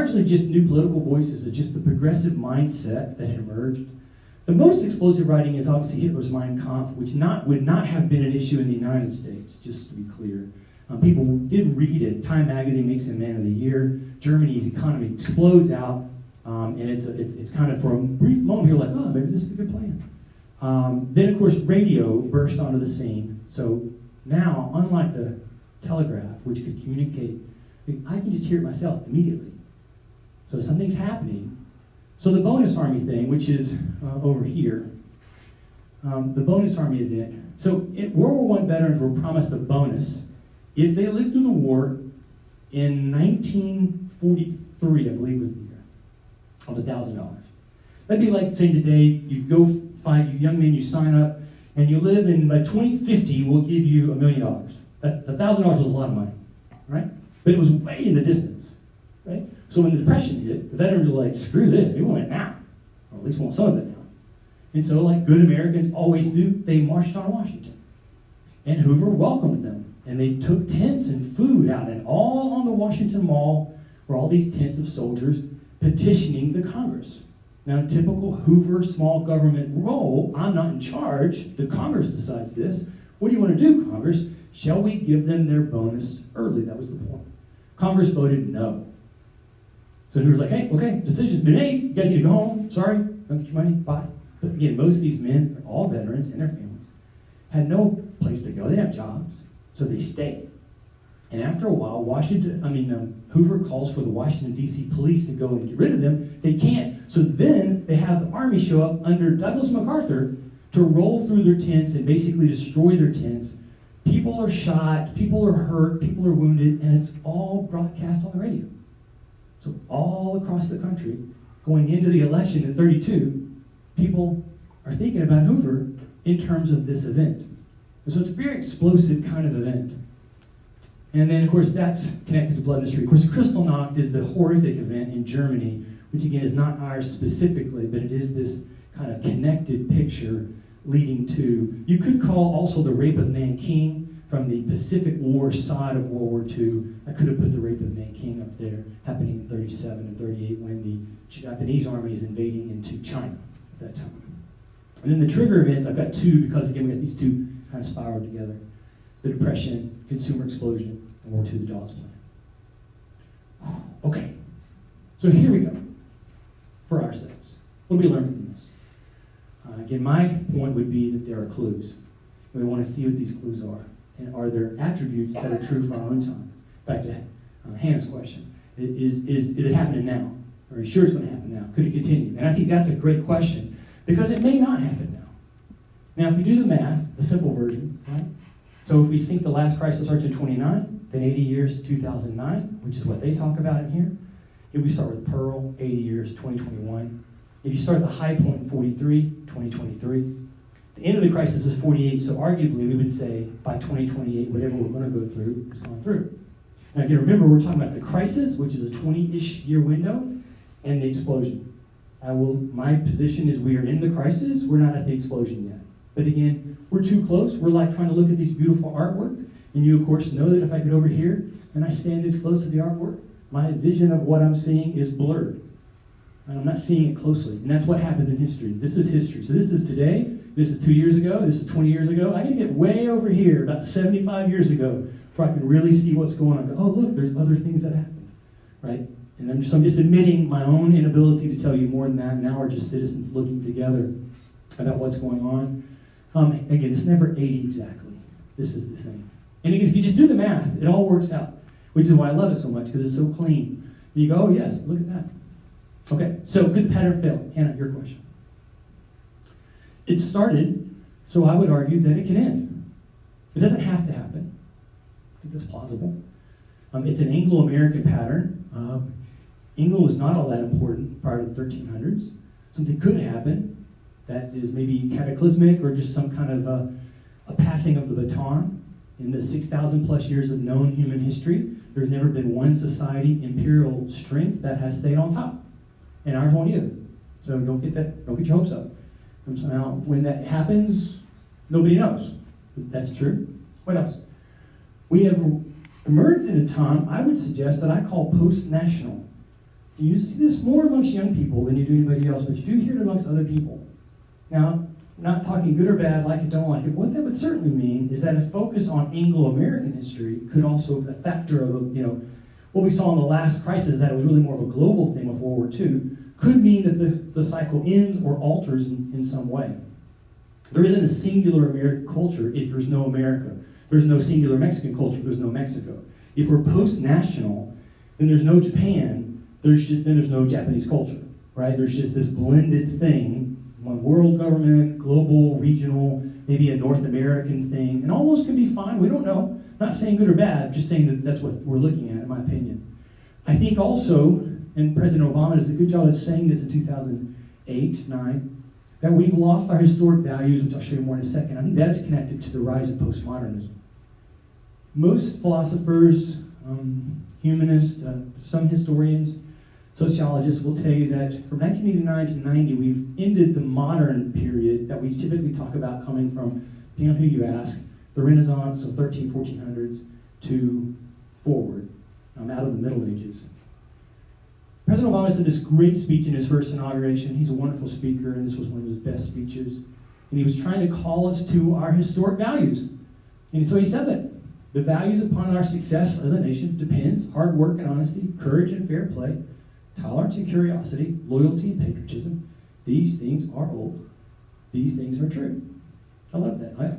largely just new political voices, it's just the progressive mindset that had emerged. The most explosive writing is obviously Hitler's Mein Kampf, which would not have been an issue in the United States, just to be clear. People did read it. Time magazine makes him Man of the Year. Germany's economy explodes out, and it's kind of, for a brief moment, you're like, oh, maybe this is a good plan. Then, of course, radio burst onto the scene. So now, unlike the telegraph, which could communicate, I can just hear it myself immediately. So something's happening. So the bonus army thing, which is over here, the bonus army event. So World War I veterans were promised a bonus if they lived through the war in 1943, I believe was the year, of $1,000. That'd be like saying today, you go fight, you young men, you sign up, and you live in, by 2050, we'll give you $1 million. That $1,000 was a lot of money, right? But it was way in the distance, right? So when the Depression hit, the veterans were like, screw this, we want it now. Or at least we want some of it now. And so, like good Americans always do, they marched on Washington. And Hoover welcomed them. And they took tents and food out, and all on the Washington Mall were all these tents of soldiers petitioning the Congress. Now, typical Hoover small government role, I'm not in charge, the Congress decides this. What do you want to do, Congress? Shall we give them their bonus early? That was the point. Congress voted no. So Hoover's like, hey, okay, decision's been made. You guys need to go home. Sorry, don't get your money. Bye. But again, most of these men, all veterans and their families, had no place to go. They didn't have jobs. So they stayed. And after a while, Hoover calls for the Washington, D.C. police to go and get rid of them. They can't. So then they have the army show up under Douglas MacArthur to roll through their tents and basically destroy their tents. People are shot, people are hurt, people are wounded, and it's all broadcast on the radio. So all across the country, going into the election in 32, people are thinking about Hoover in terms of this event. And so it's a very explosive kind of event. And then, of course, that's connected to blood in the street. Of course, Kristallnacht is the horrific event in Germany, which again is not ours specifically, but it is this kind of connected picture leading to, you could call also the rape of Nanking from the Pacific War side of World War II. I could have put the rape of Nanking up there, happening in 37 and 38 when the Japanese army is invading into China at that time. And then the trigger events, I've got two because, again, we have these two kind of spiraled together. The Depression, consumer explosion, and World II, the Dawes Plan. Okay, so here we go for ourselves. What do we learn from this? Again, my point would be that there are clues. We want to see what these clues are. And are there attributes that are true for our own time? Back to Hannah's question. Is it happening now? Are you sure it's going to happen now? Could it continue? And I think that's a great question because it may not happen now. Now, if you do the math, the simple version, right? So if we think the last crisis starts in 29, then 80 years, 2009, which is what they talk about in here. If we start with Pearl, 80 years, 2021. If you start at the high point in 43, 2023. The end of the crisis is 48, so arguably we would say by 2028, whatever we're going to go through is gone through. Now again, remember we're talking about the crisis, which is a 20-ish year window, and the explosion. My position is we are in the crisis, we're not at the explosion yet. But again, we're too close. We're like trying to look at these beautiful artwork, and you of course know that if I get over here and I stand this close to the artwork, my vision of what I'm seeing is blurred. I'm not seeing it closely, and that's what happens in history. This is history. So this is today, this is 2 years ago, this is 20 years ago. I need to get way over here, about 75 years ago, before I can really see what's going on. Oh, look, there's other things that happened, right? And I'm just admitting my own inability to tell you more than that. Now we're just citizens looking together about what's going on. Again, it's never 80 exactly. This is the thing. And again, if you just do the math, it all works out, which is why I love it so much, because it's so clean. You go, oh yes, look at that. Okay, so could the pattern fail? Hannah, your question. It started, so I would argue that it can end. It doesn't have to happen. I think that's plausible. It's an Anglo-American pattern. England was not all that important prior to the 1300s. Something could happen that is maybe cataclysmic or just some kind of a passing of the baton. In the 6,000 plus years of known human history, there's never been one society, imperial strength, that has stayed on top. And ours won't either. So don't get your hopes up. Now, when that happens, nobody knows. That's true. What else? We have emerged in a time, I would suggest, that I call post-national. You see this more amongst young people than you do anybody else, but you do hear it amongst other people. Now, not talking good or bad, like it, don't like it. What that would certainly mean is that a focus on Anglo-American history could also be a factor of, what we saw in the last crisis, that it was really more of a global thing with World War II, could mean that the cycle ends or alters in some way. There isn't a singular American culture if there's no America. There's no singular Mexican culture if there's no Mexico. If we're post-national, then there's no Japan, then there's no Japanese culture, right? There's just this blended thing, one world government, global, regional, maybe a North American thing, and all those can be fine, we don't know. Not saying good or bad, just saying that that's what we're looking at, in my opinion. I think also, and President Obama does a good job of saying this in 2008, 9, that we've lost our historic values, which I'll show you more in a second. I think that is connected to the rise of postmodernism. Most philosophers, humanists, some historians, sociologists will tell you that from 1989 to 90, we've ended the modern period that we typically talk about coming from, depending on who you ask, the Renaissance of 1400s to forward, out of the Middle Ages. President Obama said this great speech in his first inauguration. He's a wonderful speaker, and this was one of his best speeches. And he was trying to call us to our historic values. And so he says it. The values upon our success as a nation depends hard work and honesty, courage and fair play, tolerance and curiosity, loyalty and patriotism. These things are old. These things are true. I love that. I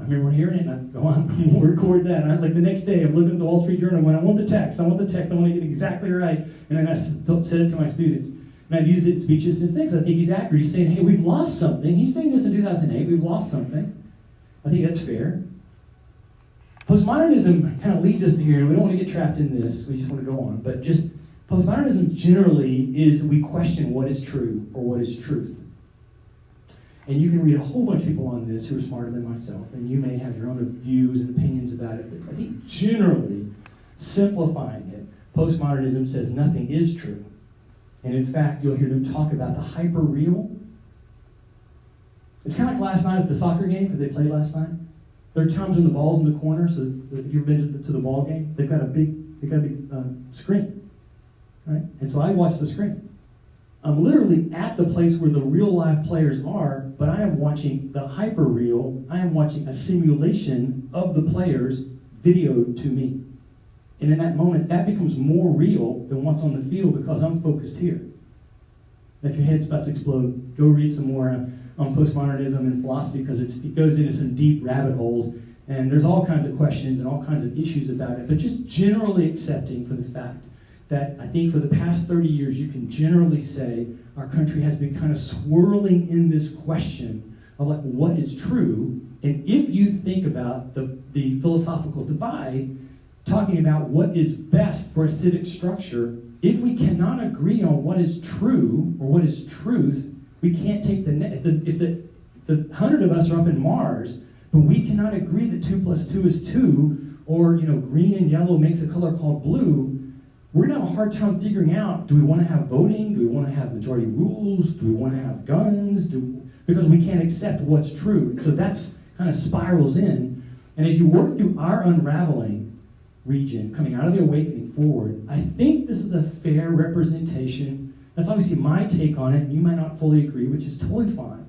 remember hearing it, and I go on, I'm going to record that. And like the next day, I'm looking at the Wall Street Journal, going, I want the text, I want to get it exactly right. And then I said it to my students. And I've used it in speeches since then, because I think he's accurate. He's saying, hey, we've lost something. He's saying this in 2008, we've lost something. I think that's fair. Postmodernism kind of leads us here, and we don't want to get trapped in this. We just want to go on. But just postmodernism generally is that we question what is true or what is truth. And you can read a whole bunch of people on this who are smarter than myself, and you may have your own views and opinions about it. But I think generally, simplifying it, postmodernism says nothing is true. And in fact, you'll hear them talk about the hyper-real. It's kind of like last night at the soccer game, because they played last night. There are times when the ball's in the corner, so if you've been to the ball game, they've got a big screen, right? And so I watch the screen. I'm literally at the place where the real live players are, but I am watching the hyper-real. I am watching a simulation of the players videoed to me. And in that moment, that becomes more real than what's on the field because I'm focused here. If your head's about to explode, go read some more on postmodernism and philosophy, because it goes into some deep rabbit holes, and there's all kinds of questions and all kinds of issues about it, but just generally accepting for the fact that I think for the past 30 years, you can generally say our country has been kind of swirling in this question of like, what is true? And if you think about the philosophical divide, talking about what is best for a civic structure, if we cannot agree on what is true or what is truth, we can't take if the 100 of us are up in Mars, but we cannot agree that 2 + 2 is 2, or green and yellow makes a color called blue, we're going to have a hard time figuring out, do we want to have voting? Do we want to have majority rules? Do we want to have guns? Because we can't accept what's true. So that's kind of spirals in. And as you work through our unraveling region, coming out of the awakening forward, I think this is a fair representation. That's obviously my take on it, and you might not fully agree, which is totally fine.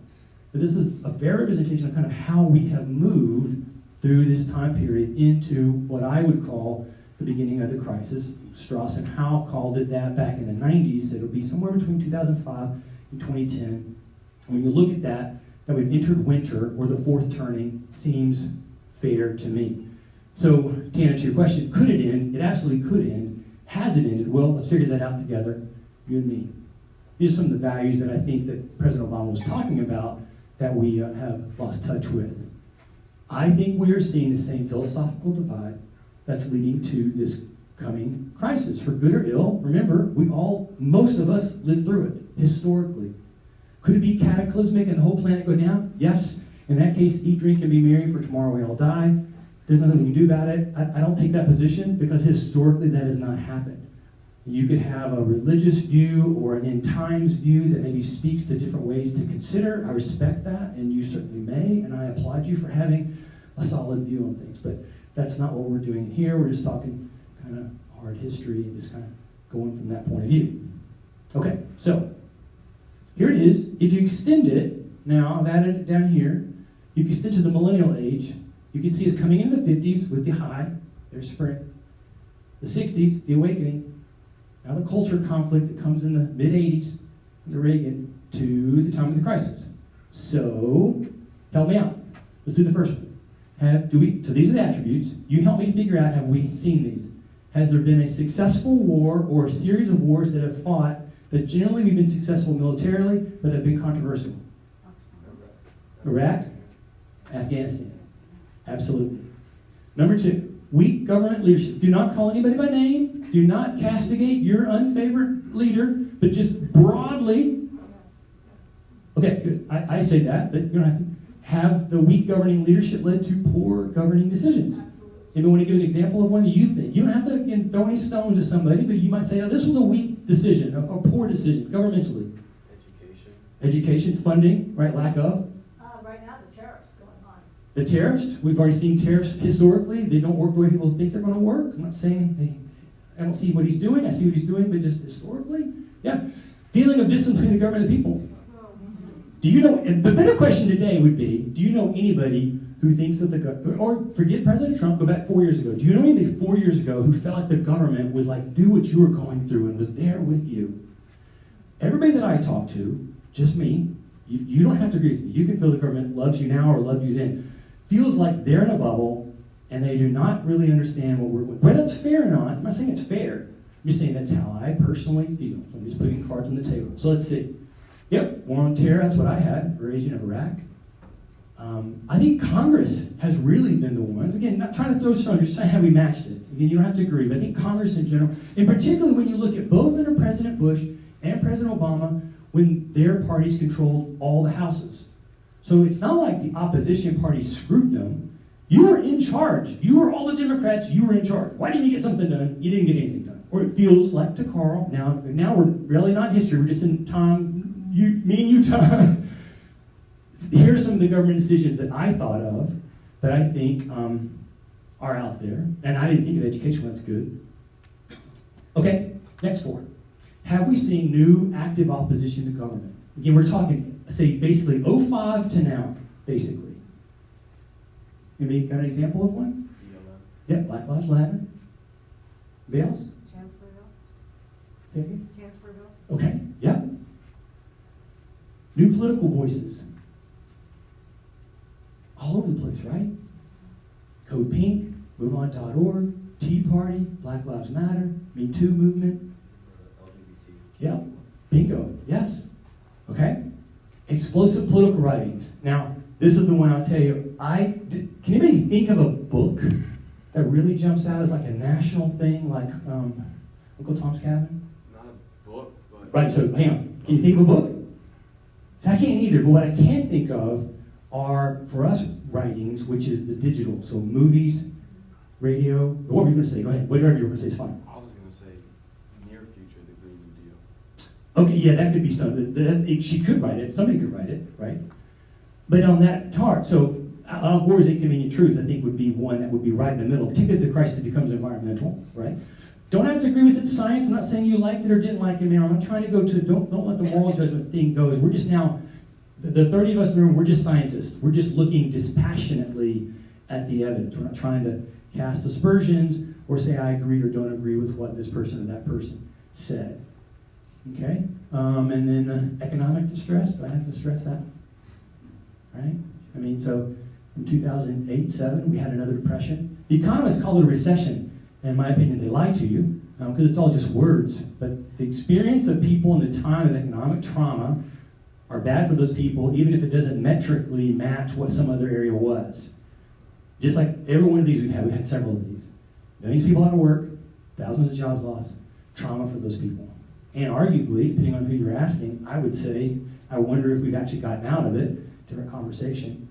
But this is a fair representation of kind of how we have moved through this time period into what I would call the beginning of the crisis. Strauss and Howe called it that back in the 90s. It'll be somewhere between 2005 and 2010. And when you look at that we've entered winter, or the fourth turning, seems fair to me. So to answer your question, could it end? It absolutely could end. Has it ended? Well, let's figure that out together, you and me. These are some of the values that I think that President Obama was talking about that we have lost touch with. I think we are seeing the same philosophical divide that's leading to this coming crisis, for good or ill. Remember, most of us lived through it, historically. Could it be cataclysmic and the whole planet go down? Yes. In that case, eat, drink, and be merry, for tomorrow we all die. There's nothing we can do about it. I don't take that position, because historically that has not happened. You could have a religious view or an end times view that maybe speaks to different ways to consider. I respect that, and you certainly may, and I applaud you for having a solid view on things. But that's not what we're doing here. We're just talking kind of hard history and just kind of going from that point of view. Okay, so here it is. If you extend it, now I've added it down here, you can extend to the millennial age. You can see it's coming into the 50s with the high, there's spring. The 60s, the awakening. Now the culture conflict that comes in the mid-80s, under Reagan, to the time of the crisis. So, help me out. Let's do the first one. So these are the attributes. You help me figure out, have we seen these? Has there been a successful war or a series of wars that have fought that generally we've been successful militarily but have been controversial? Iraq? Afghanistan. Absolutely. Number 2, weak government leadership. Do not call anybody by name. Do not castigate your unfavored leader, but just broadly. Okay, good. I say that, but you don't have to. Have the weak governing leadership led to poor governing decisions? Absolutely. Maybe want to give an example of one that you think. You don't have to again, throw any stones at somebody, but you might say, oh, this was a weak decision, a poor decision, governmentally. Education, funding, right, lack of. Right now, the tariffs going on. The tariffs, we've already seen tariffs historically. They don't work the way people think they're going to work. I'm not saying I don't see what he's doing. I see what he's doing, but just historically, yeah. Feeling of distance between the government and the people. Do you know, and the better question today would be, do you know anybody who thinks that or forget President Trump, go back 4 years ago. Do you know anybody 4 years ago who felt like the government was like, do what you were going through and was there with you? Everybody that I talk to, just me, you don't have to agree with me. You can feel the government loves you now or loved you then. Feels like they're in a bubble and they do not really understand whether it's fair or not. I'm not saying it's fair. I'm just saying that's how I personally feel. I'm just putting cards on the table. So let's see. Yep, war on terror, that's what I had, invasion of Iraq. I think Congress has really been the ones, again, not trying to throw stones, just trying how we matched it. Again, you don't have to agree, but I think Congress in general, and particularly when you look at both under President Bush and President Obama, when their parties controlled all the houses. So it's not like the opposition party screwed them. You were in charge. You were all the Democrats, you were in charge. Why didn't you get something done? You didn't get anything done. Or it feels like to Carl, now we're really not in history, we're just in time. Me and you, Tom. Here's some of the government decisions that I thought of that I think are out there. And I didn't think of education, that's good. Okay, next 4. Have we seen new active opposition to government? Again, we're talking, say, basically 05 to now, basically. Anybody got an example of one? Yeah, Black Lives Matter. Anybody else? Chancellorsville. Say again? Chancellorsville. Okay, yeah. New political voices. All over the place, right? Code Pink, MoveOn.org, Tea Party, Black Lives Matter, Me Too movement. LGBT. Yeah, bingo, yes. Okay? Explosive political writings. Now, this is the one I'll tell you. Can anybody think of a book that really jumps out as like a national thing, like Uncle Tom's Cabin? Not a book, but... Right, so hang on. Can you think of a book? So I can't either, but what I can think of are, for us, writings, which is the digital. So movies, radio. What were you going to say? Go ahead. Whatever you were going to say is fine. I was going to say near future, the Green New Deal. Okay, yeah, that could be something. She could write it. Somebody could write it, right? But on that part, so Al Gore's Inconvenient Truth, I think, would be one that would be right in the middle, particularly if the crisis becomes environmental, right? Don't have to agree with its science. I'm not saying you liked it or didn't like it. Man, I'm not trying to go to, don't let the moral judgment thing go. We're just now, the 30 of us in the room, we're just scientists. We're just looking dispassionately at the evidence. We're not trying to cast aspersions or say I agree or don't agree with what this person or that person said. Okay? And then economic distress. Do I have to stress that? Right? I mean, so in 2008-07, we had another depression. The economists call it a recession. In my opinion, they lie to you because it's all just words. But the experience of people in the time of economic trauma are bad for those people, even if it doesn't metrically match what some other area was. Just like every one of these we've had several of these. Millions of people out of work, thousands of jobs lost, trauma for those people. And arguably, depending on who you're asking, I would say, I wonder if we've actually gotten out of it. Different conversation.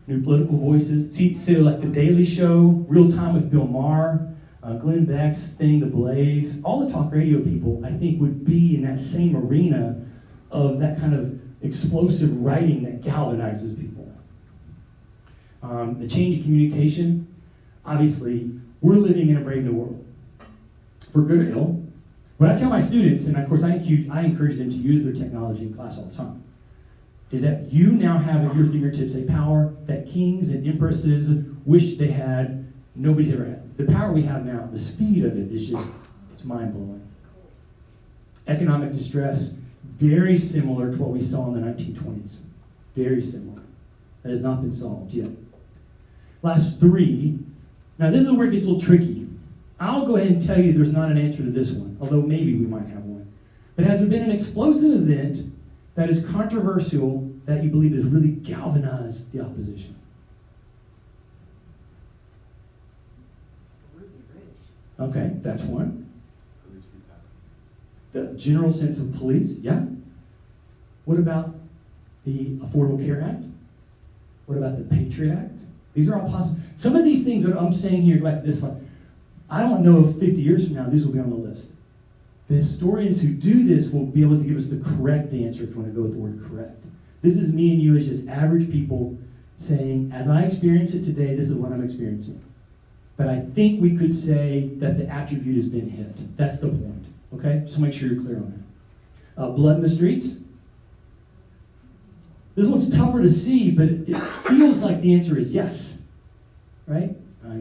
New political voices. See, like The Daily Show, Real Time with Bill Maher, Glenn Beck's thing, The Blaze, all the talk radio people, I think, would be in that same arena of that kind of explosive writing that galvanizes people. The change in communication. Obviously, we're living in a brave new world. For good or ill. What I tell my students, and of course I encourage them to use their technology in class all the time, is that you now have at your fingertips a power that kings and empresses wish they had, nobody's ever had. The power we have now, the speed of it is just, it's mind-blowing. Economic distress, very similar to what we saw in the 1920s. Very similar. That has not been solved yet. Last three. Now this is where it gets a little tricky. I'll go ahead and tell you there's not an answer to this one, although maybe we might have one. But has there been an explosive event that is controversial that you believe has really galvanized the opposition? Okay, that's one. Police brutality. The general sense of police, yeah. What about the Affordable Care Act? What about the Patriot Act? These are all possible. Some of these things that I'm saying here, like this, like, I don't know if 50 years from now these will be on the list. The historians who do this will be able to give us the correct answer if you want to go with the word correct. This is me and you as just average people saying, as I experience it today, this is what I'm experiencing. But I think we could say that the attribute has been hit. That's the point. Okay? Just make sure you're clear on that. Blood in the streets. This one's tougher to see, but it feels like the answer is yes. Right?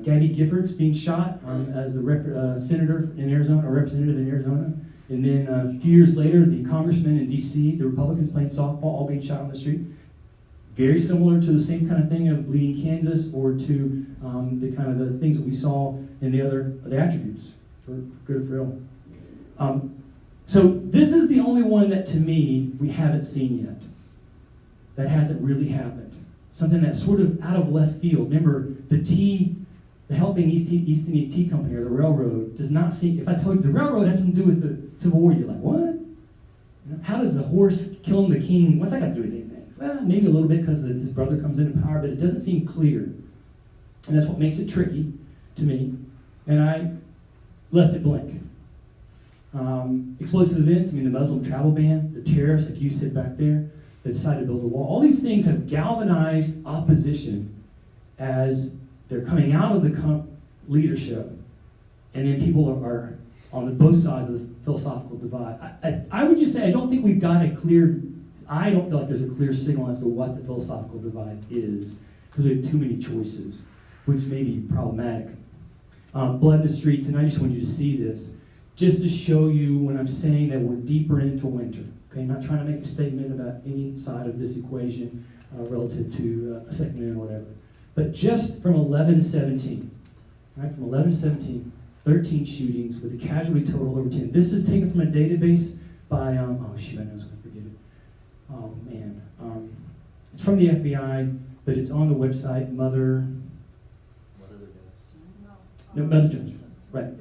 Gabby Giffords being shot as the senator in Arizona, or representative in Arizona. And then a few years later, the congressman in D.C., the Republicans playing softball, all being shot on the street. Very similar to the same kind of thing of bleeding Kansas, or to the kind of the things that we saw in the attributes, for good or for ill. So this is the only one that, to me, we haven't seen yet. That hasn't really happened. Something that's sort of out of left field. Remember, the helping East India Tea Company, or the railroad, does not seem, if I told you the railroad has something to do with the Civil War, you're like, what? You know, how does the horse killing the king, what's that got to do with anything? Well, maybe a little bit because his brother comes into power, but it doesn't seem clear. And that's what makes it tricky to me. And I left it blank. Explosive events, the Muslim travel ban, the tariffs, like you said back there, they decided to build a wall. All these things have galvanized opposition as they're coming out of the leadership, and then people are on both sides of the philosophical divide. I would just say I don't think we've got a clear, I don't feel like there's a clear signal as to what the philosophical divide is, because we have too many choices, which may be problematic. Blood in the streets, and I just want you to see this, just to show you when I'm saying that we're deeper into winter. Okay, I'm not trying to make a statement about any side of this equation relative to a second or whatever. But just from 11 to 17, right, from 11 to 17, 13 shootings with a casualty total over 10. This is taken from a database by, oh shoot, I know I was going to forget it. Oh man. It's from the FBI, but it's on the website, Mother Jones. Right.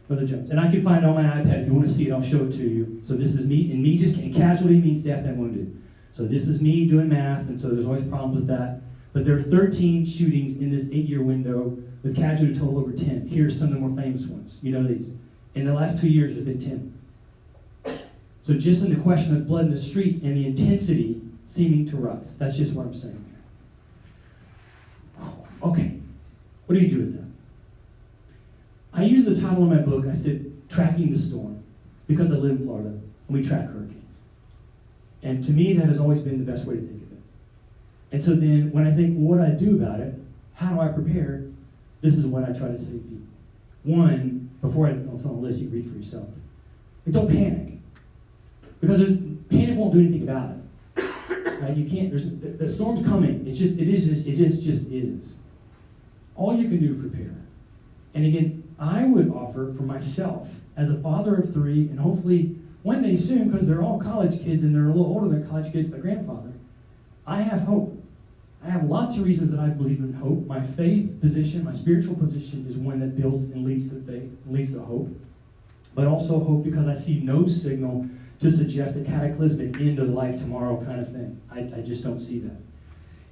Mother Jones. And I can find it on my iPad. If you want to see it, I'll show it to you. So this is me, and and casualty means death and wounded. So this is me doing math, and so there's always problems with that. But there are 13 shootings in this 8-year window with casualty total over 10. Here's some of the more famous ones. You know these. In the last 2 years, there's been 10. So just in the question of blood in the streets and the intensity seeming to rise. That's just what I'm saying here. Okay. What do you do with that? I use the title of my book, I said, Tracking the Storm, because I live in Florida, and we track hurricanes. And to me, that has always been the best way to think of it. And so then, when I think, well, what do I do about it? How do I prepare? This is what I try to say to people. One, before it's on the list, you can read for yourself. But don't panic. Because panic won't do anything about it. Right? You can't, the storm's coming. It just is. All you can do is prepare. And again, I would offer for myself, as a father of 3, and hopefully one day soon, because they're all college kids and they're a little older than college kids, a grandfather, I have hope. I have lots of reasons that I believe in hope. My faith position, my spiritual position is one that builds and leads to faith, and leads to hope. But also hope because I see no signal to suggest a cataclysmic end of life tomorrow kind of thing. I just don't see that.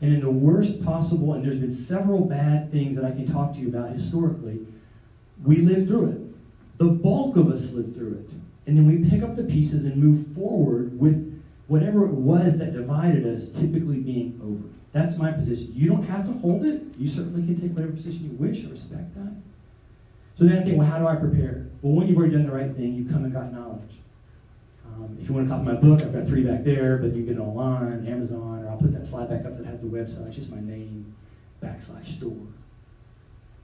And in the worst possible, and there's been several bad things that I can talk to you about historically, we lived through it. The bulk of us lived through it. And then we pick up the pieces and move forward with whatever it was that divided us typically being over. That's my position. You don't have to hold it. You certainly can take whatever position you wish. I respect that. So then I think, well, how do I prepare? Well, when you've already done the right thing, you come and got knowledge. If you want to copy my book, I've got 3 back there, but you can get it online, Amazon, or I'll put that slide back up that has the website, just my name, /store.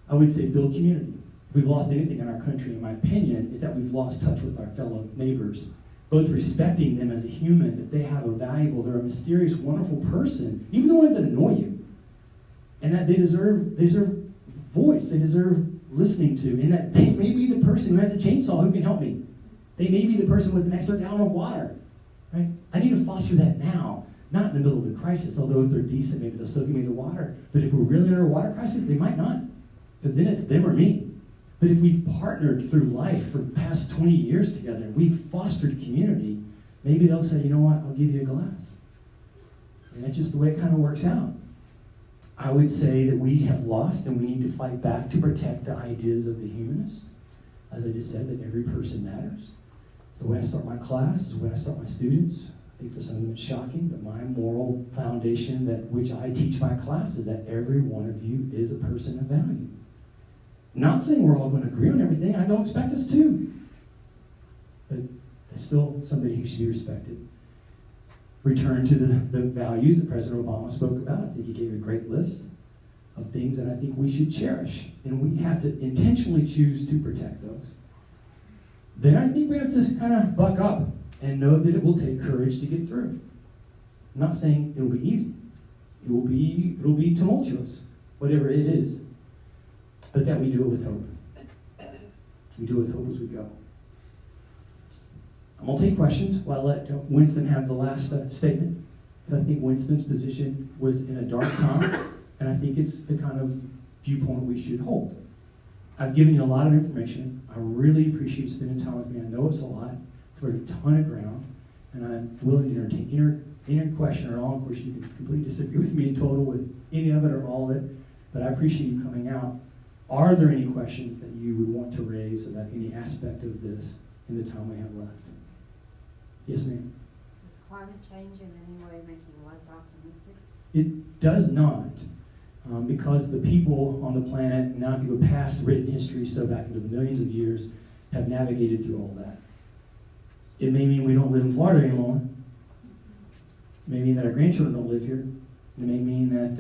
I would say build community. If we've lost anything in our country, in my opinion, is that we've lost touch with our fellow neighbors, both respecting them as a human, that they have a valuable, they're a mysterious, wonderful person, even the ones that annoy you, and that they deserve voice, they deserve listening to, and that they may be the person who has a chainsaw who can help me. They may be the person with an extra gallon of water, right? I need to foster that now, not in the middle of the crisis, although if they're decent, maybe they'll still give me the water. But if we're really under a water crisis, they might not, because then it's them or me. But if we've partnered through life for the past 20 years together, and we've fostered community, maybe they'll say, you know what, I'll give you a glass. And that's just the way it kind of works out. I would say that we have lost, and we need to fight back to protect the ideas of the humanist. As I just said, that every person matters. It's the way I start my class, it's the way I start my students. I think for some of them it's shocking, but my moral foundation that which I teach my class is that every one of you is a person of value. Not saying we're all going to agree on everything, I don't expect us to. But there's still somebody who should be respected. Return to the values that President Obama spoke about. I think he gave a great list of things that I think we should cherish. And we have to intentionally choose to protect those. Then I think we have to kind of buck up and know that it will take courage to get through. I'm not saying it will be easy. It'll be tumultuous, whatever it is. But that we do it with hope. We do it with hope as we go. I'm going to take questions while I let Winston have the last statement. Because I think Winston's position was in a dark time, and I think it's the kind of viewpoint we should hold. I've given you a lot of information. I really appreciate spending time with me. I know it's a lot. I've covered a ton of ground, and I'm willing to entertain any question at all. Of course, you can completely disagree with me in total with any of it or all of it, but I appreciate you coming out. Are there any questions that you would want to raise about any aspect of this in the time we have left? Yes, ma'am. Does climate change in any way make you less optimistic? It does not, because the people on the planet, now if you go past written history, so back into the millions of years, have navigated through all that. It may mean we don't live in Florida anymore. It may mean that our grandchildren don't live here. It may mean that,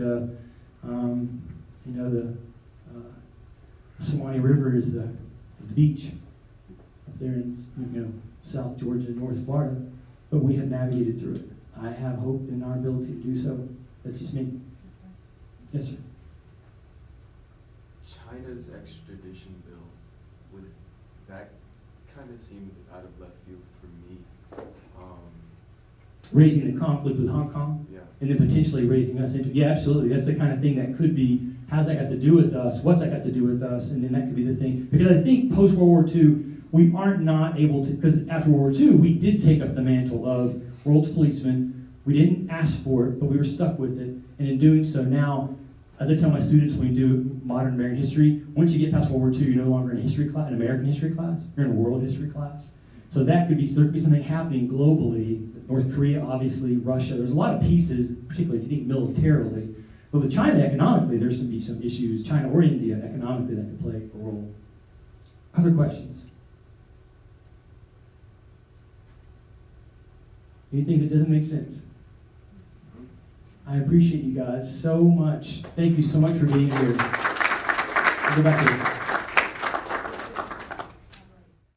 the Suwannee River is the beach up there in South Georgia and North Florida, but we have navigated through it. I have hope in our ability to do so. That's just me. Yes, sir. China's extradition bill, that kind of seemed out of left field for me. Raising the conflict with Hong Kong? Yeah. And then potentially raising us into, yeah, absolutely. That's the kind of thing that could be, how's that got to do with us? What's that got to do with us? And then that could be the thing. Because I think post-World War II, we aren't not able to, because after World War II, we did take up the mantle of world's policeman. We didn't ask for it, but we were stuck with it. And in doing so now, as I tell my students when we do modern American history, once you get past World War II, you're no longer in a history class, an American history class. You're in a world history class. So that could be, so there could be something happening globally. North Korea, obviously, Russia. There's a lot of pieces, particularly if you think militarily. But with China economically, there's going to be some issues, China or India economically, that could play a role. Other questions? Anything that doesn't make sense? I appreciate you guys so much. Thank you so much for being here. I'll go back to you.